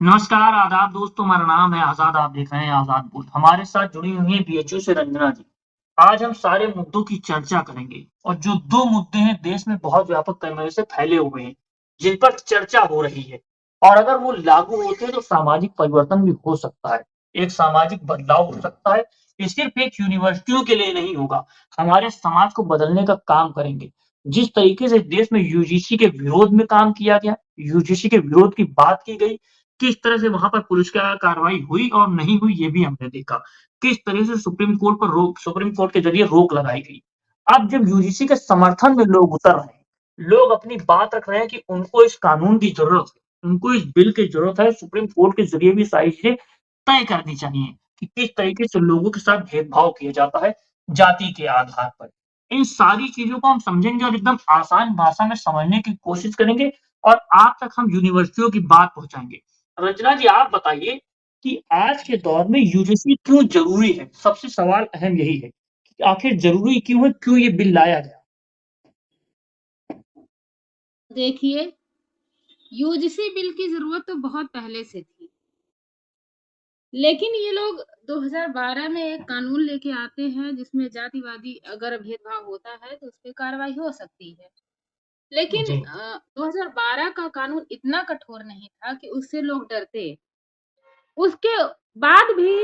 नमस्कार, आदाब दोस्तों, हमारा नाम है आज़ाद, आप देख रहे हैं आज़ाद बुल्ट। हमारे साथ जुड़ी हुई हैं बीएचयू से रंजना जी। आज हम सारे मुद्दों की चर्चा करेंगे और जो 2 मुद्दे हैं देश में बहुत व्यापक तरीके से फैले हुए हैं, जिन पर चर्चा हो रही है और अगर वो लागू होते हैं तो सामाजिक परिवर्तन भी हो सकता है, एक सामाजिक बदलाव हो सकता है। ये सिर्फ एक यूनिवर्सिटियों के लिए नहीं होगा, हमारे समाज को बदलने का काम करेंगे। जिस तरीके से देश में यूजीसी के विरोध में काम किया गया, यूजीसी के विरोध की बात की गई, किस तरह से वहाँ पर पुलिस का कार्रवाई हुई और नहीं हुई ये भी हमने देखा। किस तरह से सुप्रीम कोर्ट के ज़रिए रोक लगाई गई। अब जब यूजीसी के समर्थन में लोग उतर रहे हैं, लोग अपनी बात रख रहे हैं कि उनको इस कानून की ज़रूरत है, उनको इस बिल की ज़रूरत है, सुप्रीम कोर्ट के ज़रिए भी सारी चीज़ें तय करनी चाहिए कि किस तरीके से लोगों के साथ भेदभाव किया जाता है, जाति के आधार पर। इन सारी चीज़ों को हम समझेंगे और एकदम आसान भाषा में समझने की कोशिश करेंगे और आप तक हम यूनिवर्सिटियों की बात पहुँचाएँगे। रंजना जी आप बताइए कि आज के दौर में यूजीसी क्यों ज़रूरी है? सबसे सवाल अहम यही है कि आखिर ज़रूरी क्यों है? क्यों ये बिल लाया गया? देखिए, यूजीसी बिल की ज़रूरत तो बहुत पहले से थी। लेकिन ये लोग 2012 में एक कानून लेके आते हैं जिसमें जातिवादी अगर भेदभाव होता है तो उसपे कार्रवाई हो सकती है। लेकिन जी, 2012 का कानून इतना कठोर नहीं था कि उससे लोग डरते। उसके बाद भी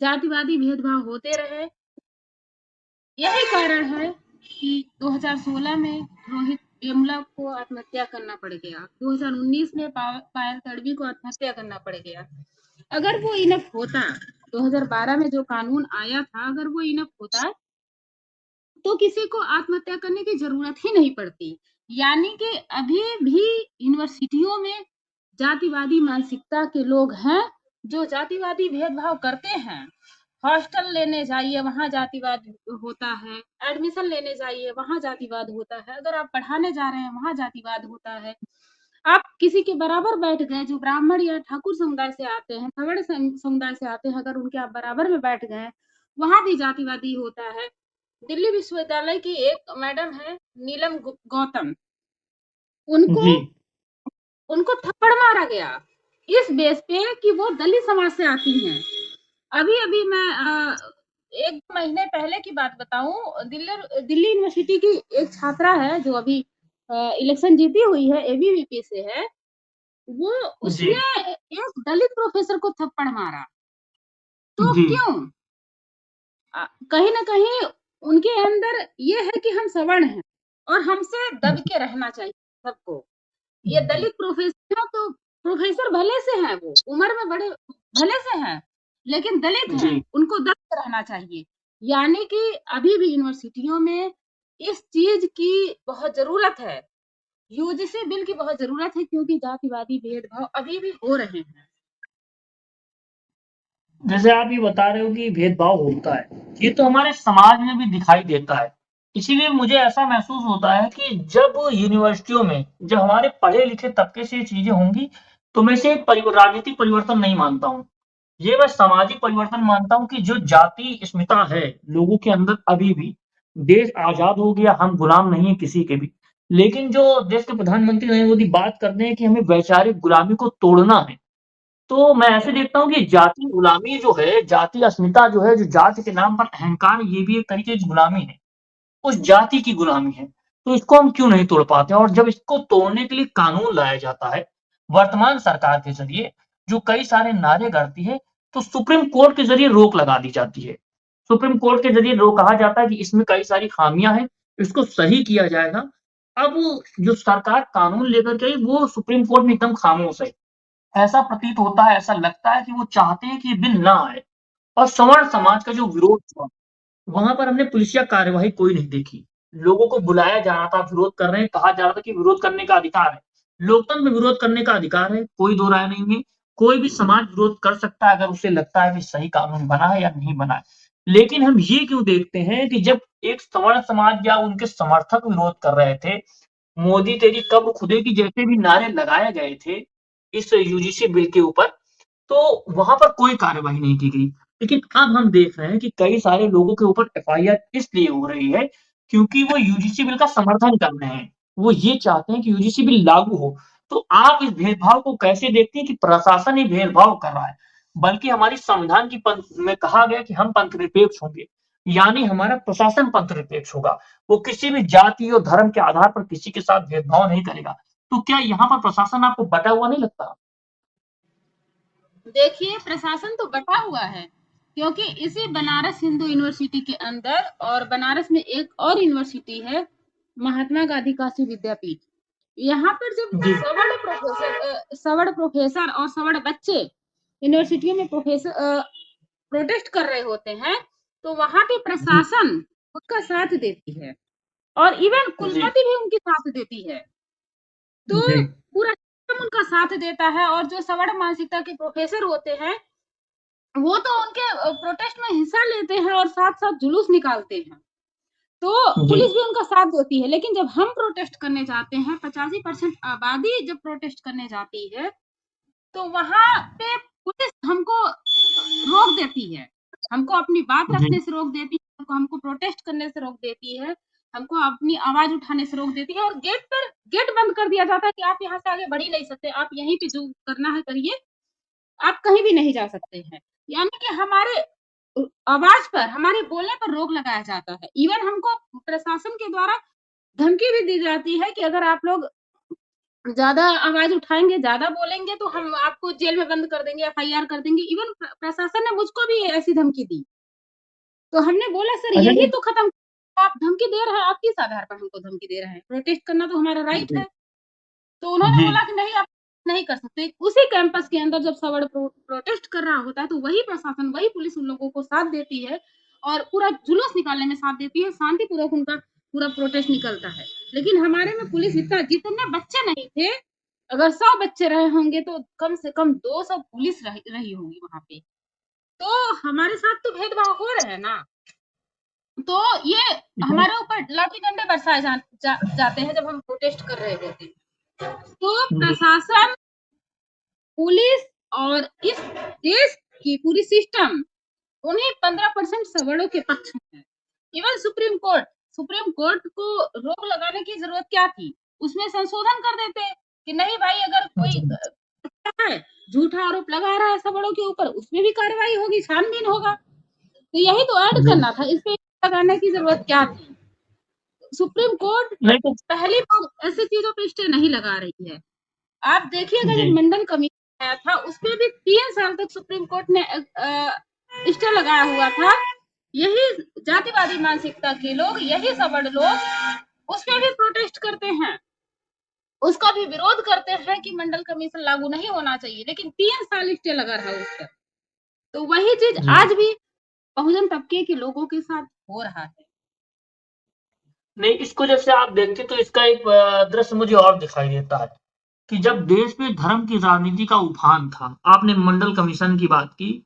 जातिवादी भेदभाव होते रहे। यही कारण है कि 2016 में रोहित वेमुला को आत्महत्या करना पड़ गया। 2019 में पायल तडवी को आत्महत्या करना पड़ गया। अगर वो इनफ होता, 2012 में जो कानून आया था, अगर वो इनफ होता, तो किसी को आत्महत्या करने की ज़रूरत ही नहीं पड़ती। यानी कि अभी भी यूनिवर्सिटियों में जातिवादी मानसिकता के लोग हैं, जो जातिवादी भेदभाव करते हैं। हॉस्टल लेने जाइए, वहाँ जातिवाद होता है। एडमिशन लेने जाइए, वहाँ जातिवाद होता है। अगर आप पढ़ाने जा रहे हैं, वहाँ जातिवाद होता है। आप किसी के बराबर बैठ गए जो ब्राह्मण या ठाकुर समुदाय से आते हैं, सवर्ण समुदाय से आते हैं, अगर उनके आप बराबर में बैठ गए, वहाँ भी जातिवादी होता है। दिल्ली विश्वविद्यालय की एक मैडम है नीलम गौतम, उनको जी, उनको थप्पड़ मारा गया इस बेस पे कि वो दलित समाज से आती हैं। अभी अभी मैं एक महीने पहले की बात बताऊं, दिल्ली यूनिवर्सिटी की एक छात्रा है जो अभी इलेक्शन जीती हुई है, एबीवीपी से है। वो जी, उसने एक दलित प्रोफेसर को थप्पड़ मारा। तो जी, क्यों? कहीं न कहीं उनके अंदर ये है कि हम सवर्ण हैं और हमसे दब के रहना चाहिए सबको। ये जी, दलित प्रोफेसर है तो प्रोफेसर भले से हैं वो, उम्र में बड़े भले से हैं, लेकिन दलित हैं, जी। उनको दब के रहना चाहिए। यानी कि अभी भी यूनिवर्सिटियों में इस चीज़ की बहुत ज़रूरत है। यूजीसी बिल की बहुत ज़रूरत है क्योंकि जातिवादी भेदभाव अभी भी हो रहे हैं। जैसे आप ये बता रहे हो कि भेदभाव होता है, ये तो हमारे समाज में भी दिखाई देता है। इसीलिए मुझे ऐसा महसूस होता है कि जब यूनिवर्सिटियों में जब हमारे पढ़े-लिखे तबके से ये चीज़ें होंगी, तो मैं इसे राजनीतिक परिवर्तन नहीं मानता हूँ। ये मैं सामाजिक परिवर्तन मानता हूँ कि जो जाति अस्मिता है लोगों के अंदर अभी भी, देश आज़ाद हो गया, हम गुलाम नहीं हैं किसी के भी। लेकिन जो देश के प्रधानमंत्री नरेंद्र मोदी बात करते हैं कि हमें वैचारिक गुलामी को तोड़ना है। तो मैं ऐसे देखता हूँ कि जाति गुलामी जो है, जाति अस्मिता जो है, जो जाति के नाम पर अहंकार, ये भी एक तरीके की गुलामी है। उस जाति की गुलामी है। तो इसको हम क्यों नहीं तोड़ पाते? और जब इसको तोड़ने के लिए कानून लाया जाता है, वर्तमान सरकार के ज़रिए, जो कई सारे नारे गढ़ती है, तो सुप्रीम कोर्ट के ज़रिए रोक लगा दी जाती है। सुप्रीम कोर्ट के ज़रिए रो कहा जाता है कि इसमें कई सारी खामियाँ हैं, इसको सही किया जाएगा। अब जो सरकार कानून लेकर के आई, वो सुप्रीम कोर्ट में एकदम खामोश है। ऐसा प्रतीत होता है, ऐसा लगता है कि वो चाहते हैं कि ये बिल ना आए। और सवर्ण समाज का जो विरोध हुआ, वहाँ पर हमने पुलिसिया कार्यवाही कोई नहीं देखी। लोगों को बुलाया जा रहा था, विरोध कर रहे हैं, कहा जा रहा था कि विरोध करने का अधिकार है। लोकतंत्र में विरोध करने का अधिकार है, कोई दो राय नहीं है। कोई भी समाज विरोध कर सकता है अगर उसे लगता है कि सही कानून बना है या नहीं बना है। लेकिन हम ये क्यों देखते हैं कि जब एक सवर्ण समाज या उनके समर्थक विरोध कर रहे थे, मोदी तेरी कब्र खुदेगी की जैसे भी नारे लगाए गए थे, इस यूजीसी बिल के ऊपर, तो वहाँ पर कोई कार्रवाई नहीं की गई। लेकिन अब हम देख रहे हैं कि कई सारे लोगों के ऊपर एफआईआर इसलिए हो रही है, क्योंकि वो यूजीसी बिल का समर्थन कर रहे हैं। वो ये चाहते हैं कि यूजीसी बिल लागू हो। तो आप इस भेदभाव को कैसे देखती हैं कि प्रशासन ही भेदभाव कर रहा है? बल्कि हमारी संविधान की पंथ में कहा गया कि हम पंथनिरपेक्ष होंगे, यानी हमारा प्रशासन पंथनिरपेक्ष होगा। वो किसी भी जाति और धर्म के आधार पर किसी के साथ भेदभाव नहीं करेगा। तो क्या यहाँ पर प्रशासन आपको बँटा हुआ नहीं लगता? देखिए, प्रशासन तो बटा हुआ है, क्योंकि इसी बनारस हिंदू यूनिवर्सिटी के अंदर और बनारस में एक और यूनिवर्सिटी है, महात्मा गांधी काशी विद्यापीठ। यहाँ पर जब जी, सवर्ण प्रोफेसर और सवर्ण बच्चे यूनिवर्सिटियों में प्रोटेस्ट कर रहे होते हैं, तो वहाँ पे जी, प्रशासन उनका साथ देती है और इवन जी, कुलपति भी उनकी साथ देती है। तो जी, पूरा सिस्टम उनका साथ देता है और जो सवर्ण मानसिकता के प्रोफेसर होते हैं, वो तो उनके प्रोटेस्ट में हिस्सा लेते हैं और साथ-साथ जुलूस निकालते हैं। तो जी, पुलिस भी उनका साथ देती है, लेकिन जब हम प्रोटेस्ट करने जाते हैं, 85% आबादी जब प्रोटेस्ट करने जाती है, तो वहाँ पे पुलिस हमको रोक देती है। हमको अपनी बात जी, रखने से रोक देती है, हमको प्रोटेस्ट करने से रोक देती है, हमको अपनी आवाज़ उठाने से रोक देती है और गेट बंद कर दिया जाता है कि आप यहाँ से आगे बढ़ ही नहीं सकते, आप यहीं पे जो करना है करिए, आप कहीं भी नहीं जा सकते हैं। यानी कि हमारे आवाज़ पर, हमारे बोलने पर रोक लगाया जाता है। इवन हमको प्रशासन के द्वारा धमकी भी दी जाती है कि अगर आप लोग ज़्यादा आवाज़ उठाएँगे, ज़्यादा बोलेंगे तो हम आपको जेल में बंद कर देंगे, एफआईआर कर देंगे। इवन प्रशासन ने मुझको भी ऐसी धमकी दी। तो हमने बोला सर अच्छा यही नहीं तो खत्म, आप धमकी दे रहे हैं, आप किस आधार पर हमको धमकी दे रहे हैं? प्रोटेस्ट करना तो हमारा राइट जी, है। तो उन्होंने जी, बोला कि नहीं आप नहीं कर सकते। उसी कैंपस के अंदर जब सवर्ण प्रोटेस्ट कर रहा होता है तो वही प्रशासन, वही पुलिस उन लोगों को साथ देती है और पूरा जुलूस निकालने में साथ देती है, शांतिपूर्वक उनका पूरा प्रोटेस्ट निकलता है। लेकिन हमारे में पुलिस इतना, जितने बच्चे नहीं थे, अगर 100 बच्चे रहे होंगे तो कम से कम 200 पुलिस रही होगी वहाँ पे। तो हमारे साथ तो भेदभाव हो रहे हैं ना। तो ये इसमें हमारे ऊपर लाठी डंडे बरसाए जाते हैं जब हम प्रोटेस्ट कर रहे होते हैं। तो जी, प्रशासन, पुलिस और इस देश की पूरी सिस्टम उन्हीं 15% सवर्णों के पक्ष में है। इवन सुप्रीम कोर्ट को रोक लगाने की जरूरत क्या थी? उसमें संशोधन कर देते कि नहीं भाई, अगर कोई जी, है, झूठा आरोप लगा रहा है सवर्णों के ऊपर, उसमें भी कार्रवाई होगी, छानबीन होगा। तो यही तो ऐड जी, करना था, इस पे लगाने की जरूरत क्या थी? सुप्रीम कोर्ट नहीं तो पहली बार ऐसी चीजों पे स्टे नहीं लगा रही है। आप देखिएगा जी, जब मंडल कमीशन आया था उसपे भी 3 साल तक सुप्रीम कोर्ट ने स्टे लगाया हुआ था। यही जातिवादी मानसिकता के लोग, यही सवर्ण लोग उसपे भी प्रोटेस्ट करते हैं, उसका भी विरोध करते हैं कि मंडल कमीशन लागू नहीं होना चाहिए, लेकिन 3 साल स्टे लगा रहा उस पर। तो वही चीज जी। आज भी बहुजन तबके के लोगों के साथ हो रहा है। नहीं, इसको जैसे आप देखते तो इसका एक दृश्य मुझे और दिखाई देता है कि जब देश में धर्म की राजनीति का उफान था, आपने मंडल कमीशन की बात की,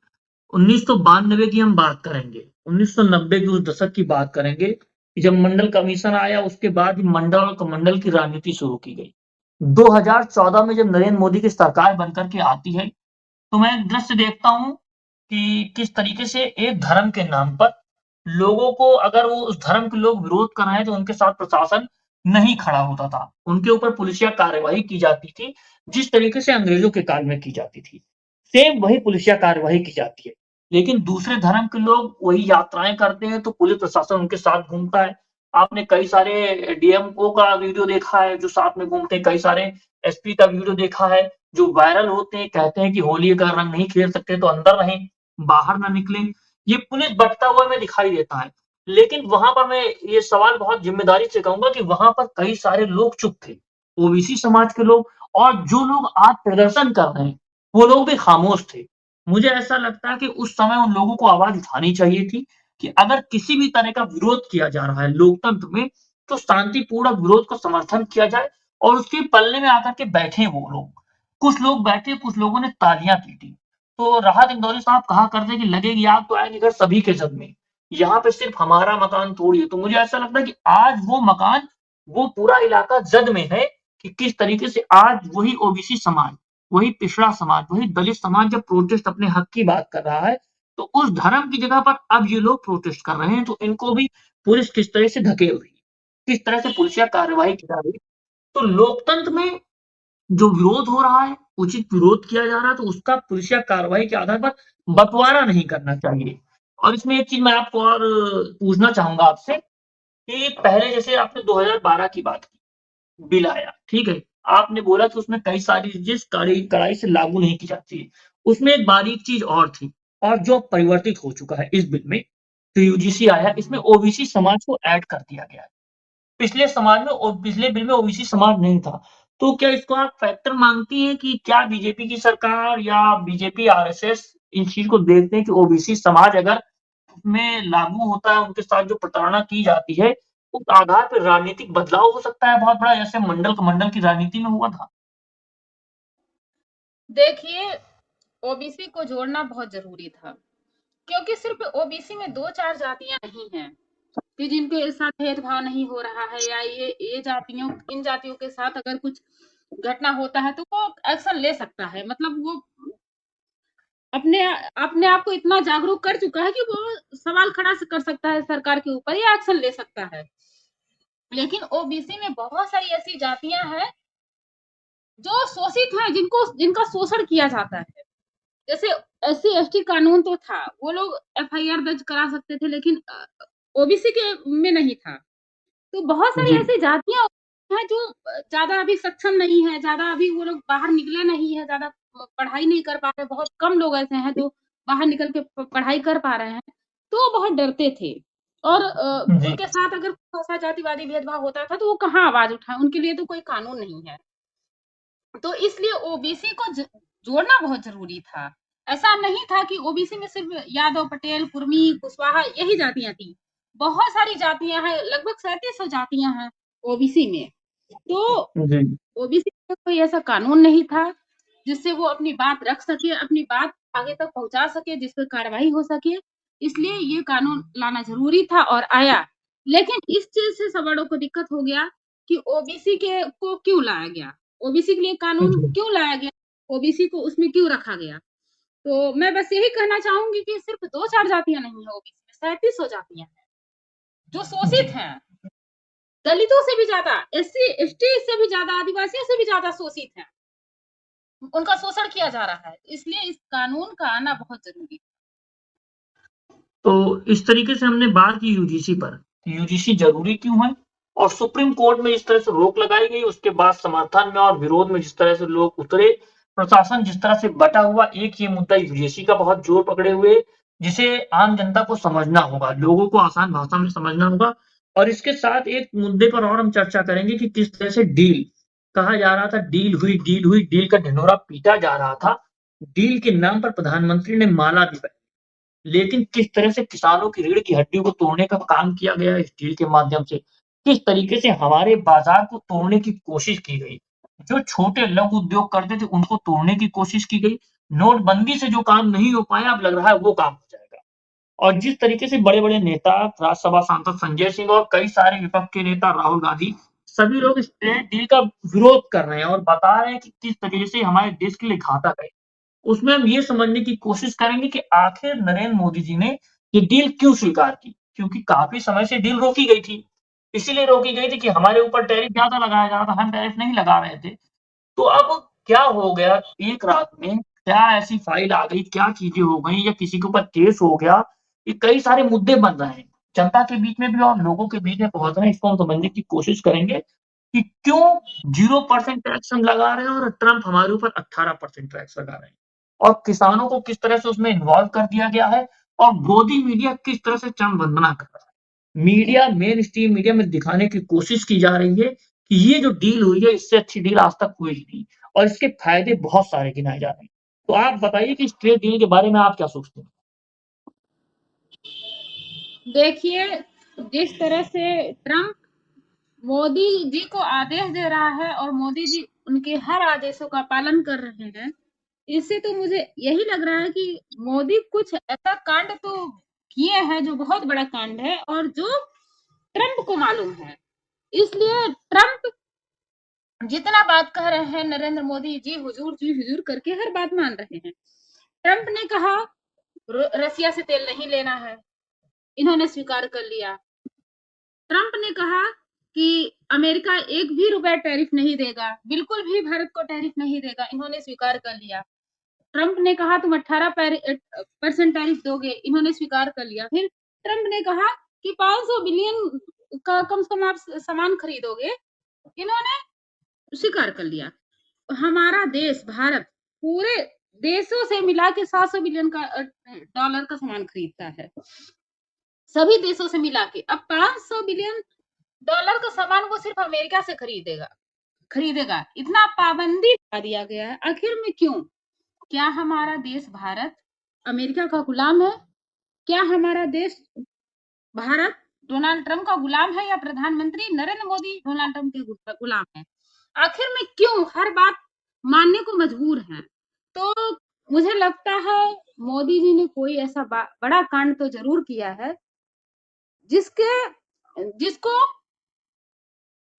1992 की हम बात करेंगे, 1990 के उस दशक की बात करेंगे कि जब मंडल कमीशन आया उसके बाद ही मंडल और कमंडल की राजनीति शुरू की गई। 2014 में जब नरेंद्र मोदी की सरकार बनकर के आती है, तो मैं एक दृश्य देखता हूँ कि किस तरीके से एक धर्म के नाम पर लोगों को, अगर वो उस धर्म के लोग विरोध कर रहे हैं तो उनके साथ प्रशासन नहीं खड़ा होता था। उनके ऊपर पुलिसिया कार्यवाही की जाती थी, जिस तरीके से अंग्रेजों के काल में की जाती थी। सेम वही पुलिसिया कार्यवाही की जाती है। लेकिन दूसरे धर्म के लोग वही यात्राएँ करते हैं तो पुलिस प्रशासन उनके साथ घूमता है। आपने कई सारे डीएमओ का वीडियो देखा है जो साथ में घूमते हैं, कई सारे एसपी का वीडियो देखा है जो वायरल होते हैं, कहते हैं कि होली का रंग नहीं खेल सकते तो अंदर रहें, बाहर ना निकलें। ये पुलिस बँटता हुआ हमें दिखाई देता है। लेकिन वहाँ पर मैं ये सवाल बहुत ज़िम्मेदारी से कहूँगा कि वहाँ पर कई सारे लोग चुप थे। ओबीसी समाज के लोग और जो लोग आज प्रदर्शन कर रहे हैं, वो लोग भी खामोश थे। मुझे ऐसा लगता है कि उस समय उन लोगों को आवाज़ उठानी चाहिए थी कि अगर किसी भी तरह का विरोध किया जा रहा है लोकतंत्र में, तो शांतिपूर्वक विरोध को समर्थन किया जाए और उसके पल्ले में आकर के बैठे वो लोग। कुछ लोग बैठे, कुछ लोगों ने तालियाँ पीटी। तो राहत इंदौरी साहब कहा करते कि लगेगी आग तो आएगी घर सभी के जद में। यहाँ पे सिर्फ हमारा मकान थोड़ी है। तो मुझे ऐसा लगता है कि आज वो मकान, वो पूरा इलाका जद में है कि किस तरीके से आज वही ओबीसी समाज, वही पिछड़ा समाज, वही दलित समाज जब प्रोटेस्ट अपने हक की बात कर रहा है, तो उस धर्म की जगह पर अब ये लोग प्रोटेस्ट कर रहे हैं, तो इनको भी पुलिस किस तरह से धकेल रही है, किस तरह से पुलिसिया कार्रवाई की जा रही है। तो लोकतंत्र में जो विरोध हो रहा है, उचित विरोध किया जा रहा है, तो उसका पुलिस या कार्रवाई के आधार पर बँटवारा नहीं करना चाहिए। और इसमें एक चीज़ मैं आपको और पूछना चाहूँगा आपसे कि पहले जैसे आपने 2012 की बात की, बिल आया, ठीक है? आपने बोला कि उसमें कई सारी चीज़ें कड़ाई कड़ाई से लागू नहीं की जाती है। उसमें एक बारीक चीज़ और थी और जो अब परिवर्तित हो चुका है इस बिल में, जो यूजीसी आया, इसमें ओबीसी समाज को ऐड कर दिया गया है। पिछले बिल में ओबीसी समाज नहीं था। तो क्या इसको आप फैक्टर मानती हैं कि क्या बीजेपी की सरकार या बीजेपी, आरएसएस इस चीज़ को देखते हैं कि ओबीसी समाज अगर में लागू होता है, उनके साथ जो प्रताड़ना की जाती है, उस आधार पे राजनीतिक बदलाव हो सकता है बहुत बड़ा, जैसे मंडल की राजनीति में हुआ था? देखिए, ओबीसी को जोड़ना बहुत जरूरी था, क्योंकि सिर्फ ओबीसी में दो चार जातियां नहीं हैं कि जिनके साथ भेदभाव नहीं हो रहा है, या ये जातियों इन जातियों के साथ अगर कुछ घटना होता है तो वो एक्शन ले सकता है। मतलब वो अपने अपने आप को इतना जागरूक कर चुका है कि वो सवाल खड़ा कर सकता है सरकार के ऊपर या एक्शन ले सकता है। लेकिन ओबीसी में बहुत सारी ऐसी जातियां हैं जो शोषित हैं, जिनका शोषण किया जाता है। जैसे एससी एसटी कानून तो था, वो लोग एफआईआर दर्ज करा सकते थे, लेकिन ओबीसी के में नहीं था। तो बहुत सारी जी। ऐसी जातियां हैं जो ज्यादा अभी सक्षम नहीं है, ज्यादा अभी वो लोग बाहर निकले नहीं है, ज्यादा पढ़ाई नहीं कर पा रहे। बहुत कम लोग ऐसे हैं जो बाहर निकल के पढ़ाई कर पा रहे हैं, तो वो बहुत डरते थे। और जी। उनके साथ अगर ऐसा जातिवादी भेदभाव होता था तो वो कहाँ आवाज उठाए, उनके लिए तो कोई कानून नहीं है। तो इसलिए ओबीसी को जोड़ना बहुत जरूरी था। ऐसा नहीं था कि ओबीसी में सिर्फ यादव, पटेल, कुर्मी, कुशवाहा यही जातियां थी। बहुत सारी जातियां हैं, लगभग 3700 जातियां हैं ओबीसी में। तो जी। ओबीसी में कोई ऐसा कानून नहीं था जिससे वो अपनी बात रख सके, अपनी बात आगे तक पहुंचा सके, जिस पर कार्रवाई हो सके। इसलिए ये कानून लाना जरूरी था और आया। लेकिन इस चीज से सवर्णों को दिक्कत हो गया कि ओबीसी के को क्यों लाया गया, ओबीसी के लिए कानून जी। क्यों लाया गया, ओबीसी को उसमें क्यों रखा गया। तो मैं बस यही कहना चाहूंगी कि सिर्फ दो चार जातियां नहीं है ओबीसी में, 3700 जातियां हैं जो शोषित जी। हैं। दलितों से भी ज्यादा, एससी एसटी से भी ज्यादा, आदिवासियों से भी ज्यादा शोषित हैं। उनका शोषण किया जा रहा है, इसलिए इस कानून का आना बहुत जरूरी है। तो इस तरीके से हमने बात की यूजीसी पर, यूजीसी ज़रूरी क्यों है? और सुप्रीम कोर्ट में जिस तरह से रोक लगाई गई, उसके बाद समर्थन में और विरोध में जिस तरह से लोग उतरे, प्रशासन जिस तरह से बँटा हुआ, एक ये मुद्दा यूजीसी का बहुत जोर पकड़े हुए, जिसे आम जनता को समझना होगा, लोगों को आसान भाषा में समझना होगा। और इसके साथ एक मुद्दे पर और हम चर्चा करेंगे कि किस तरह से डील कहा जा रहा था, डील हुई, डील का ढिंढोरा पीटा जा रहा था। डील के नाम पर प्रधानमंत्री ने माला भी लेकिन किस तरह से किसानों की रीढ़ की हड्डी को तोड़ने का काम किया गया इस डील के माध्यम से, किस तरीके से हमारे बाज़ार को तोड़ने की कोशिश की गई। जो छोटे लघु उद्योग करते थे उनको तोड़ने की कोशिश की गई। नोटबंदी से जो काम नहीं हो पाया अब लग रहा है वो काम हो जाएगा। और जिस तरीके से बड़े-बड़े नेता, राज्यसभा सांसद संजय सिंह और कई सारे विपक्ष के नेता राहुल गांधी, सभी लोग इस ट्रेड डील का विरोध कर रहे हैं और बता रहे हैं कि किस तरीके से हमारे देश के लिए घातक है। उसमें हम ये समझने की कोशिश करेंगे कि आखिर नरेंद्र मोदी जी ने ये डील क्यों स्वीकार की? क्योंकि काफ़ी समय से डील रोकी गई थी। इसीलिए रोकी गई थी कि हमारे ऊपर टैरिफ ज़्यादा लगाया जा रहा था, हम टैरिफ नहीं लगा रहे थे। तो अब क्या हो गया एक रात में, क्या ऐसी फाइल आ गई, क्या चीज़ें हो गई या किसी के ऊपर केस हो गया, ये कई सारे मुद्दे बन रहे हैं। जनता के बीच में भी और लोगों के बीच में पहुँच रहे हैं, इसको हम समझने की कोशिश करेंगे कि क्यों 0% टैक्स हम लगा रहे हैं और ट्रम्प हमारे ऊपर 18% टैक्स लगा रहे हैं। और किसानों को किस तरह से उसमें इन्वॉल्व कर दिया गया है और गोदी मीडिया किस तरह से चंद वंदना कर रहा है। मीडिया मेन स्ट्रीम मीडिया में दिखाने की कोशिश की जा रही है कि ये जो डील हुई है इससे अच्छी डील आज तक हुई ही नहीं और इसके फायदे बहुत सारे गिनाए जा रहे हैं। तो आप बताइए कि इस ट्रेड डील के बारे में आप क्या सोचते हैं? देखिए, जिस तरह से ट्रम्प मोदी जी को आदेश दे रहा है और मोदी जी उनके हर आदेशों का पालन कर रहे हैं, इससे तो मुझे यही लग रहा है कि मोदी कुछ ऐसा कांड तो किए हैं जो बहुत बड़ा कांड है और जो ट्रम्प को मालूम है। इसलिए ट्रम्प जितना बात कह रहे हैं, नरेंद्र मोदी जी हुजूर करके हर बात मान रहे हैं। ट्रम्प ने कहा रसिया से तेल नहीं लेना है, इन्होंने स्वीकार कर लिया। ट्रम्प ने कहा कि अमेरिका एक भी रुपया टैरिफ नहीं देगा, बिल्कुल भी भारत को टैरिफ नहीं देगा, इन्होंने स्वीकार कर लिया। ट्रंप ने कहा तुम 18% टैरिफ दोगे, इन्होंने स्वीकार कर लिया। फिर ट्रंप ने कहा कि 500 बिलियन का कम से कम आप सामान खरीदोगे, इन्होंने स्वीकार कर लिया। हमारा देश भारत पूरे देशों से मिला के 700 बिलियन का डॉलर का सामान खरीदता है, सभी देशों से मिला के। अब 500 बिलियन डॉलर का सामान वो सिर्फ अमेरिका से खरीदेगा। इतना पाबंदी लगा दिया गया है, आखिर में क्यों? क्या हमारा देश भारत अमेरिका का गुलाम है? क्या हमारा देश भारत डोनाल्ड ट्रंप का गुलाम है, या प्रधानमंत्री नरेंद्र मोदी डोनाल्ड ट्रंप के गुलाम है? आखिर में क्यों हर बात मानने को मजबूर हैं? तो मुझे लगता है मोदी जी ने कोई ऐसा बड़ा कांड तो जरूर किया है जिसको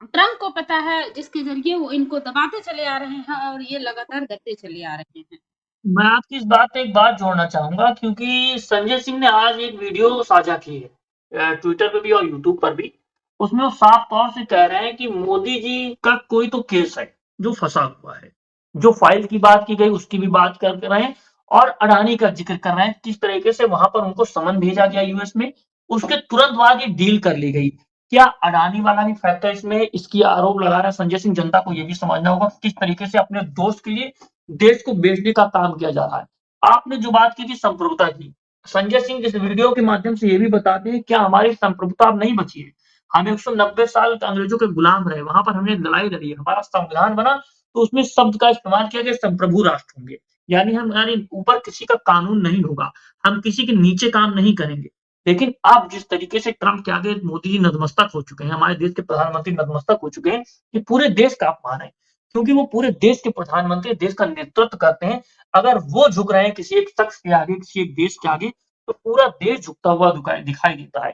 ट्रंप को पता है, जिसके जरिए वो इनको दबाते चले आ रहे हैं और ये लगातार करते चले आ रहे हैं। मैं आपकी इस बात पे एक बात जोड़ना चाहूँगा, क्योंकि संजय सिंह ने आज एक वीडियो साझा की है, ट्विटर पे भी और यूट्यूब पर भी। उसमें वो साफ तौर से कह रहे हैं कि मोदी जी का कोई तो केस है जो फँसा हुआ है। जो फाइल की बात की गई उसकी भी बात कर रहे हैं और अडानी का ज़िक्र कर रहे हैं, किस तरीके से वहाँ पर उनको समन भेजा गया यूएस में। उसके तुरंत बाद ये डील कर ली गई। क्या अडानी वाला भी फैक्टर इसमें इसकी आरोप लगा रहा है संजय सिंह? जनता को ये भी समझना होगा किस तरीके से अपने दोस्त के लिए देश को बेचने का काम किया जा रहा है। आपने जो बात की थी संप्रभुता की, संजय सिंह इस वीडियो के माध्यम से ये भी बताते हैं क्या हमारी संप्रभुता अब नहीं बची है? हम 190 साल अंग्रेजों के गुलाम रहे, वहां पर हमने लड़ाई लड़ी, हमारा संविधान बना तो उसमें शब्द का इस्तेमाल किया गया संप्रभु राष्ट्र होंगे, यानी हमारे ऊपर किसी का कानून नहीं होगा, हम किसी के नीचे काम नहीं करेंगे। लेकिन अब जिस तरीके से ट्रंप के आगे मोदी जी नतमस्तक हो चुके हैं, हमारे देश के प्रधानमंत्री नतमस्तक हो चुके हैं, ये पूरे देश का अपमान है। क्योंकि वो पूरे देश के प्रधानमंत्री देश का नेतृत्व करते हैं। अगर वो झुक रहे हैं किसी एक शख्स के आगे, किसी एक देश के आगे, तो पूरा देश झुकता हुआ दिखाई देता है।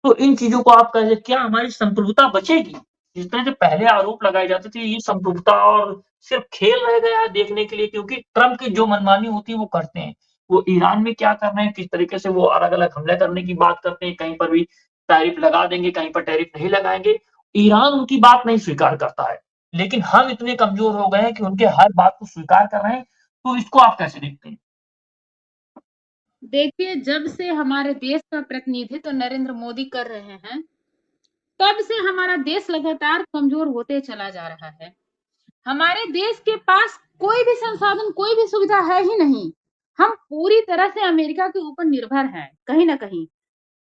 तो इन चीज़ों को आप कहिए, क्या हमारी संप्रभुता बचेगी? जिस तरह से पहले आरोप लगाए जाते थे, ये संप्रभुता और सिर्फ खेल रह गया है देखने के लिए, क्योंकि ट्रंप की जो मनमानी होती है वो करते हैं। वो ईरान में क्या कर रहे हैं, किस तरीके से वो अलग-अलग हमले करने की बात करते हैं, कहीं पर भी टैरिफ लगा देंगे, कहीं पर टैरिफ नहीं लगाएँगे। ईरान उनकी बात नहीं स्वीकार करता है। लेकिन हम इतने कमज़ोर हो गए हैं कि उनके हर बात को स्वीकार कर रहे हैं, तो इसको आप कैसे देखते हैं? देखिए, जब से हमारे देश का प्रतिनिधित्व नरेंद्र मोदी कर रहे हैं, तब से हमारा देश लगातार कमजोर होते चला जा रहा है। हमारे देश के पास कोई भी संसाधन, कोई भी सुविधा है ही नहीं। हम पूरी तरह से अमेरिका के ऊपर निर्भर हैं, कहीं ना कहीं।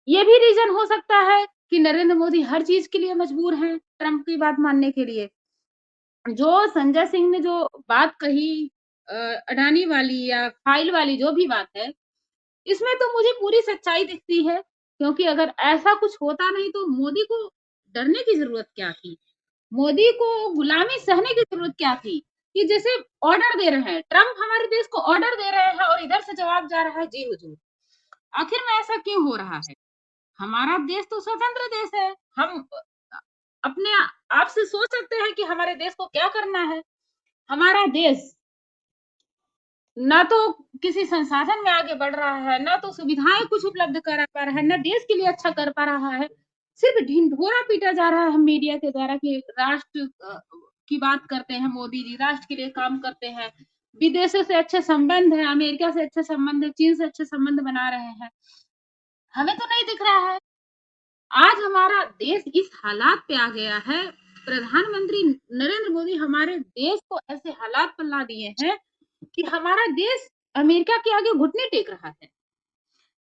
ये भी रीजन हो सकता है कि नरेंद्र मोदी हर चीज के लिए मजबूर हैं ट्रंप की बात मानने के लिए। जो संजय सिंह ने जो बात कही, अडानी वाली या फाइल वाली जो भी बात है, इसमें तो मुझे पूरी सच्चाई दिखती है। क्योंकि अगर ऐसा कुछ होता नहीं तो मोदी को डरने की जरूरत क्या थी? मोदी को गुलामी सहने की जरूरत क्या थी? कि जैसे ऑर्डर दे रहे हैं ट्रंप, हमारे देश को ऑर्डर दे रहे हैं और इधर से जवाब जा रहा है जी हुजूर। आखिर में ऐसा क्यों हो रहा है? हमारा देश तो स्वतंत्र देश है। हम अपने आप से सोच सकते हैं कि हमारे देश को क्या करना है। हमारा देश ना तो किसी संसाधन में आगे बढ़ रहा है, ना तो सुविधाएं कुछ उपलब्ध करा पा रहा है, ना देश के लिए अच्छा कर पा रहा है। सिर्फ ढिंढोरा पीटा जा रहा है मीडिया के द्वारा कि राष्ट्र की बात करते हैं, मोदी जी राष्ट्र के लिए काम करते हैं, विदेशों से अच्छे संबंध है, अमेरिका से अच्छे संबंध है, चीन से अच्छे संबंध बना रहे हैं। हमें तो नहीं दिख रहा है। आज हमारा देश इस हालात पे आ गया है। प्रधानमंत्री नरेंद्र मोदी हमारे देश को ऐसे हालात पर ला दिए हैं कि हमारा देश अमेरिका के आगे घुटने टेक रहा है।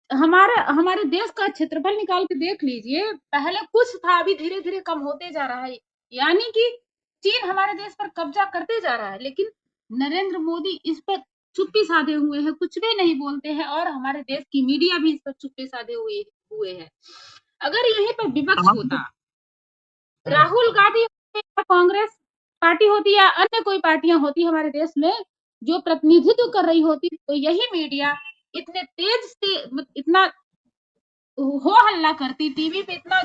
हमारे देश का क्षेत्रफल निकाल के देख लीजिए, पहले कुछ था, अभी धीरे धीरे कम होते जा रहा है। यानी कि चीन हमारे देश पर कब्जा करते जा रहा है, लेकिन नरेंद्र मोदी इस पर चुप्पी साधे हुए हैं, कुछ भी नहीं बोलते हैं, और हमारे देश की मीडिया भी इस पर चुप्पी साधे हुए हुए है। अगर यहीं पर विपक्ष होता, राहुल गांधी होते या कांग्रेस पार्टी होती या अन्य कोई पार्टियां होती हमारे देश में जो प्रतिनिधित्व कर रही होती, तो यही मीडिया इतने तेज से इतना हो हल्ला करती, टीवी पे इतना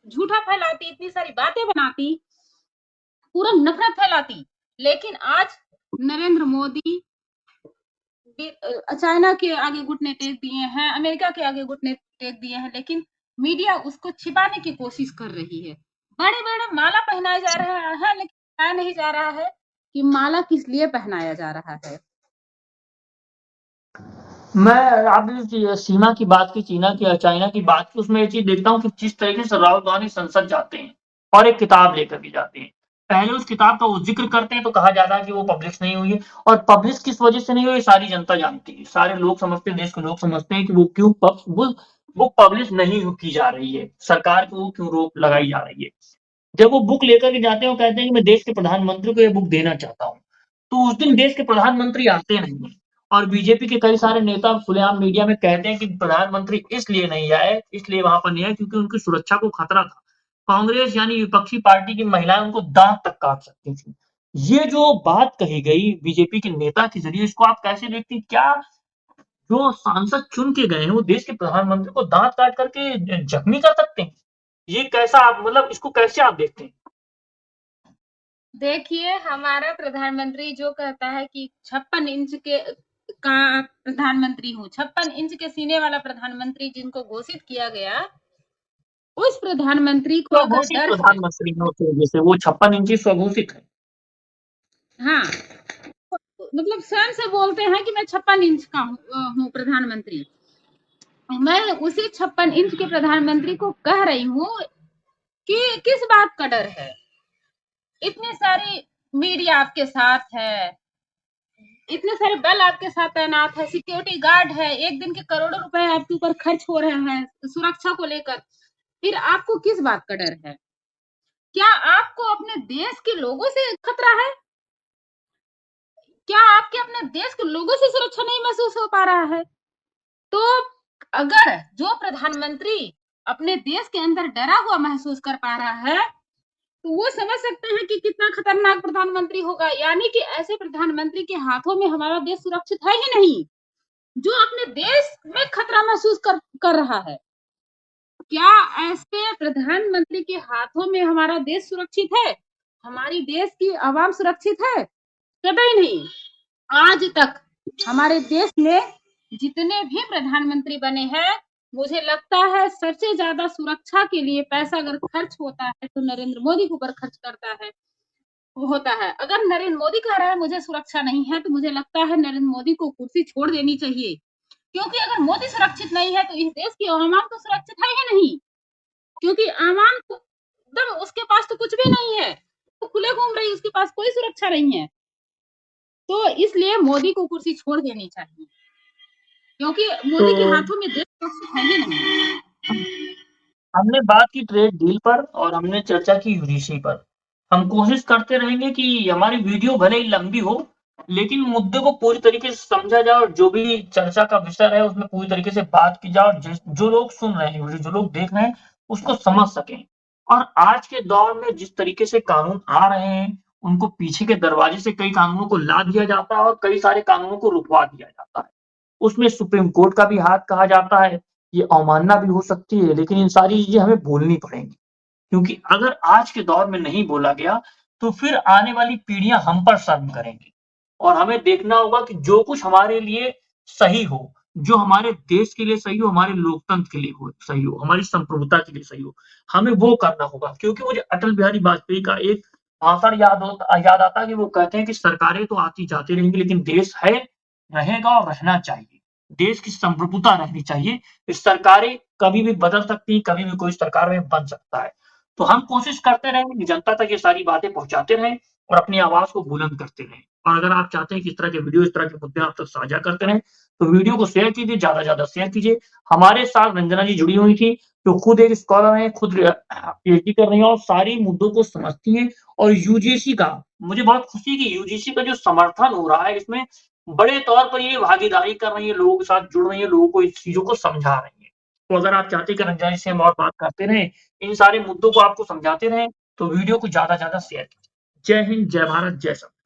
झूठा फैलाती, इतनी सारी बातें बनाती, पूरा नफरत फैलाती। लेकिन आज नरेंद्र मोदी चाइना के आगे घुटने टेक दिए हैं, अमेरिका के आगे घुटने टेक दिए हैं, लेकिन मीडिया उसको छिपाने की कोशिश कर रही है। बड़े-बड़े माला पहनाए जा रहा है, लेकिन बताया नहीं जा रहा है कि माला किस लिए पहनाया जा रहा है। मैं आपने सीमा की बात की, चाइना की बात की, उसमें ये चीज़ देखता हूँ कि जिस तरीके से राहुल गांधी संसद जाते हैं और एक किताब लेकर के जाते हैं। पहले उस किताब का वो ज़िक्र करते हैं तो कहा जाता है कि वो पब्लिश नहीं हुई है और पब्लिश किस वजह से नहीं हुई, सारी जनता जानती है। सारे लोग समझते हैं, देश के लोग समझते हैं कि वो क्यों बुक पब्लिश नहीं की जा रही है, सरकार को क्यों रोक लगाई जा रही है। जब वो बुक लेकर के जाते हैं, वो कहते हैं कि मैं देश के प्रधानमंत्री को ये बुक देना चाहता हूँ। तो उस दिन देश के प्रधानमंत्री आते नहीं हैं और बीजेपी के कई सारे नेता खुलेआम मीडिया में कहते हैं कि प्रधानमंत्री इसलिए नहीं आए, इसलिए वहां पर नहीं आए क्योंकि उनकी सुरक्षा को खतरा था। कांग्रेस यानी विपक्षी पार्टी की महिलाएं उनको दांत तक काट सकती थी। ये जो बात कही गई बीजेपी के नेता के जरिए, इसको आप कैसे देखती? क्या जो सांसद चुन के गए हैं वो देश के प्रधानमंत्री को दांत काट करके जख्मी कर सकते हैं? ये कैसा आप मतलब इसको कैसे आप देखते हैं? देखिए, हमारा प्रधानमंत्री जो कहता है कि 56 इंच के का प्रधानमंत्री हूँ, 56 इंच के सीने वाला प्रधानमंत्री जिनको घोषित किया गया, उस प्रधानमंत्री को अगर स्वघोषित डर है, प्रधानमंत्री हैं उस वजह से, वो 56 इंची स्वघोषित है। हाँ, मतलब स्वयं से बोलते हैं कि मैं 56 इंच का हूँ प्रधानमंत्री। मैं उसी 56 इंच के प्रधानमंत्री को कह रही हूँ कि किस बात का डर है। इतनी सारी मीडिया आपके साथ है, इतने सारे बल आपके साथ तैनात है, सिक्योरिटी गार्ड है, एक दिन के करोड़ों रुपए आपके ऊपर खर्च हो रहे हैं सुरक्षा को लेकर, फिर आपको किस बात का डर है? क्या आपको अपने देश के लोगों से खतरा है? क्या आपके अपने देश के लोगों से सुरक्षा नहीं महसूस हो पा रहा है? तो अगर जो प्रधानमंत्री अपने देश के अंदर डरा हुआ महसूस कर पा रहा है, तो वो समझ सकते हैं कि कितना खतरनाक प्रधानमंत्री होगा। यानी कि ऐसे प्रधानमंत्री के हाथों में हमारा देश सुरक्षित है ही नहीं, जो अपने देश में खतरा महसूस कर रहा है। क्या ऐसे प्रधानमंत्री के हाथों में हमारा देश सुरक्षित है? हमारी देश की आवाम सुरक्षित है? कतई नहीं। आज तक हमारे देश में जितने भी प्रधानमंत्री बने हैं, मुझे लगता है सबसे ज्यादा सुरक्षा के लिए पैसा अगर खर्च होता है तो नरेंद्र मोदी के ऊपर खर्च करता है होता है। अगर नरेंद्र मोदी कह रहा है मुझे सुरक्षा नहीं है, तो मुझे लगता है नरेंद्र मोदी को कुर्सी छोड़ देनी चाहिए, क्योंकि अगर मोदी सुरक्षित नहीं है तो इस देश की आवाम तो सुरक्षित है ही नहीं, क्योंकि आवाम तो एकदम उसके पास तो कुछ भी नहीं है, तो खुले घूम रही, उसके पास कोई सुरक्षा नहीं है। तो इसलिए मोदी को कुर्सी छोड़ देनी चाहिए, क्योंकि तो मोदी के हाथों में देश सुरक्षित है ही नहीं। हमने बात की ट्रेड डील पर और हमने चर्चा की यूजीसी पर। हम कोशिश करते रहेंगे कि हमारी वीडियो भले ही लंबी हो, लेकिन मुद्दे को पूरी तरीके से समझा जाए और जो भी चर्चा का विषय है उसमें पूरी तरीके से बात की जाए और जो लोग सुन रहे हैं, जो लोग देख रहे हैं, उसको समझ सकें। और आज के दौर में जिस तरीके से कानून आ रहे हैं, उनको पीछे के दरवाजे से कई कानूनों को ला दिया जाता है और कई सारे कानूनों को रुकवा दिया जाता है। उसमें सुप्रीम कोर्ट का भी हाथ कहा जाता है, ये अवमानना भी हो सकती है, लेकिन इन सारी चीज़ें हमें बोलनी पड़ेंगी। क्योंकि अगर आज के दौर में नहीं बोला गया, तो फिर आने वाली पीढ़ियाँ हम पर शर्म करेंगी। और हमें देखना होगा कि जो कुछ हमारे लिए सही हो, जो हमारे देश के लिए सही हो, हमारे लोकतंत्र के लिए सही हो, हमारी संप्रभुता के लिए सही हो, हमें वो करना होगा। क्योंकि मुझे अटल बिहारी वाजपेयी का एक भाषण याद आता है कि वो कहते हैं कि सरकारें तो आती-जाती रहेंगी, लेकिन देश है, रहेगा और रहना चाहिए। देश की संप्रभुता रहनी चाहिए। सरकारें कभी भी बदल सकती हैं, कभी भी कोई सरकार में बन सकता है। तो हम कोशिश करते रहेंगे कि जनता तक ये सारी बातें पहुँचाते रहें और अपनी आवाज़ को बुलंद करते रहें। और अगर आप चाहते हैं कि इस तरह के वीडियो, इस तरह के मुद्दे आप तक साझा करते रहें, तो वीडियो को शेयर कीजिए, ज़्यादा से ज़्यादा शेयर कीजिए। हमारे साथ रंजना जी जुड़ी हुई थी, जो खुद एक स्कॉलर हैं, खुद पीएचडी कर रही हैं और सारी मुद्दों को समझती हैं। और यूजीसी का मुझे बहुत खुशी है कि यूजीसी का जो समर्थन हो रहा है, इसमें बड़े तौर पर ये भागीदारी कर रही है, लोगों के साथ जुड़ रही है, लोगों को इस चीज़ों को समझा रही है। तो अगर आप चाहते हैं कि रंजना जी से हम और बात करते रहें, इन सारे मुद्दों को आपको समझाते रहें, तो वीडियो को ज़्यादा से ज़्यादा शेयर कीजिए। जय हिंद, जय भारत, जय संविधान।